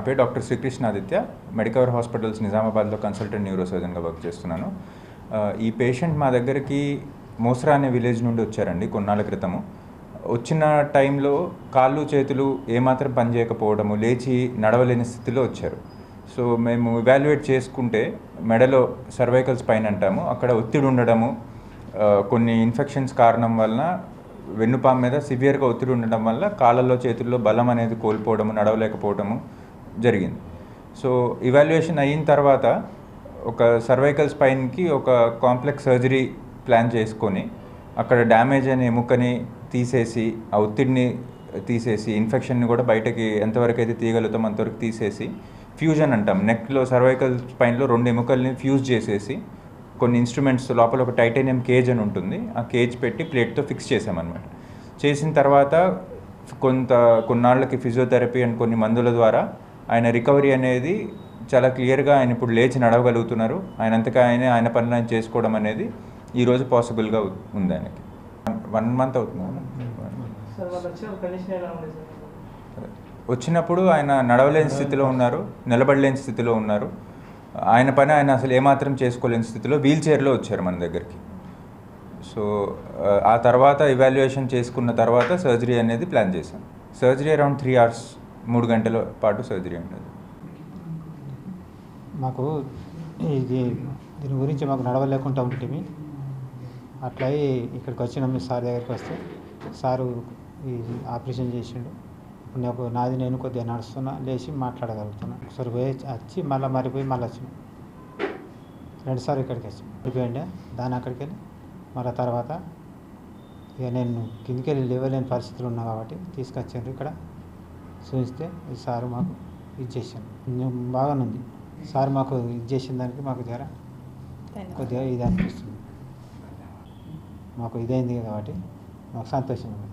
నా పేరు doctor Srikrishna Aditya. Medicover hospitals నిజామాబాద్లో కన్సల్టెంట్ న్యూరో సర్జన్గా వర్క్ చేస్తున్నాను. ఈ పేషెంట్ మా దగ్గరికి మోస్రా అనే విలేజ్ నుండి వచ్చారండి కొన్నాళ్ళ క్రితము. వచ్చిన టైంలో కాళ్ళు చేతులు ఏమాత్రం పనిచేయకపోవడము, లేచి నడవలేని స్థితిలో వచ్చారు. సో మేము ఇవాల్యుయేట్ చేసుకుంటే మెడలో సర్వైకల్ స్పైన్ అంటాము, అక్కడ ఒత్తిడి ఉండడము, కొన్ని ఇన్ఫెక్షన్స్ కారణం వలన వెన్నుపాము మీద సివియర్గా ఒత్తిడి ఉండడం వల్ల కాళ్ళల్లో చేతుల్లో బలం అనేది కోల్పోవడము, నడవలేకపోవడము జరిగింది. సో ఇవాల్యుయేషన్ అయిన తర్వాత ఒక సర్వైకల్ స్పైన్కి ఒక కాంప్లెక్స్ సర్జరీ ప్లాన్ చేసుకొని అక్కడ డ్యామేజ్ అనే ఎముకని తీసేసి, ఆ ఒత్తిడిని తీసేసి, ఇన్ఫెక్షన్ని కూడా బయటకి ఎంతవరకు అయితే తీయగలుగుతాం అంతవరకు తీసేసి, ఫ్యూజన్ అంటాం, నెక్లో సర్వైకల్ స్పైన్లో 2 ఎముకల్ని ఫ్యూజ్ చేసేసి కొన్ని ఇన్స్ట్రుమెంట్స్ లోపల ఒక టైటానియం కేజ్ అని ఉంటుంది, ఆ కేజ్ పెట్టి ప్లేట్తో ఫిక్స్ చేసామన్నమాట. చేసిన తర్వాత కొన్నాళ్ళకి ఫిజియోథెరపీ అండ్ కొన్ని మందుల ద్వారా ఆయన రికవరీ అనేది చాలా క్లియర్గా, ఆయన ఇప్పుడు లేచి నడవగలుగుతున్నారు. ఆయనంతగా ఆయన పనులు ఆయన చేసుకోవడం అనేది ఈరోజు పాసిబుల్గా ఉంది. ఆయనకి 1 month అవుతుంది. వచ్చినప్పుడు ఆయన నడవలేని స్థితిలో ఉన్నారు, నిలబడలేని స్థితిలో ఉన్నారు. ఆయన పని ఆయన అసలు ఏమాత్రం చేసుకోలేని స్థితిలో వీల్ చైర్లో వచ్చారు మన దగ్గరికి. సో ఆ తర్వాత ఇవాల్యుయేషన్ చేసుకున్న తర్వాత సర్జరీ అనేది ప్లాన్ చేశాం. సర్జరీ అరౌండ్ 3 hours, 3 గంటల పాటు సర్జరీ అనేది. మాకు దీని గురించి మాకు నడవలేకుండా ఉంటుంది. అట్లా ఇక్కడికి వచ్చినాం, మీ సార్ దగ్గరికి వస్తే సారు ఈ ఆపరేషన్ చేసిండు. ఇప్పుడు నేను కొద్దిగా నడుస్తున్నా, లేచి మాట్లాడగలుగుతున్నా. ఒకసారి పోయి వచ్చి మళ్ళీ మరిపోయి మళ్ళీ వచ్చినాం. 2 సార్లు ఇక్కడికి వచ్చి మరిపోయిండే, దాని అక్కడికి వెళ్ళి మళ్ళీ తర్వాత ఇక నేను కిందికి వెళ్ళి లేవలేని పరిస్థితులు ఉన్నా కాబట్టి తీసుకొచ్చారు. ఇక్కడ చూస్తే ఈ సారు మాకు ఇది చేశాను, బాగానుంది. సార్ మాకు ఇది చేసిన దానికి మాకు కొద్దిగా ఇది అనిపిస్తుంది. మాకు ఇదైంది కాబట్టి మాకు సంతోషంగా ఉంది.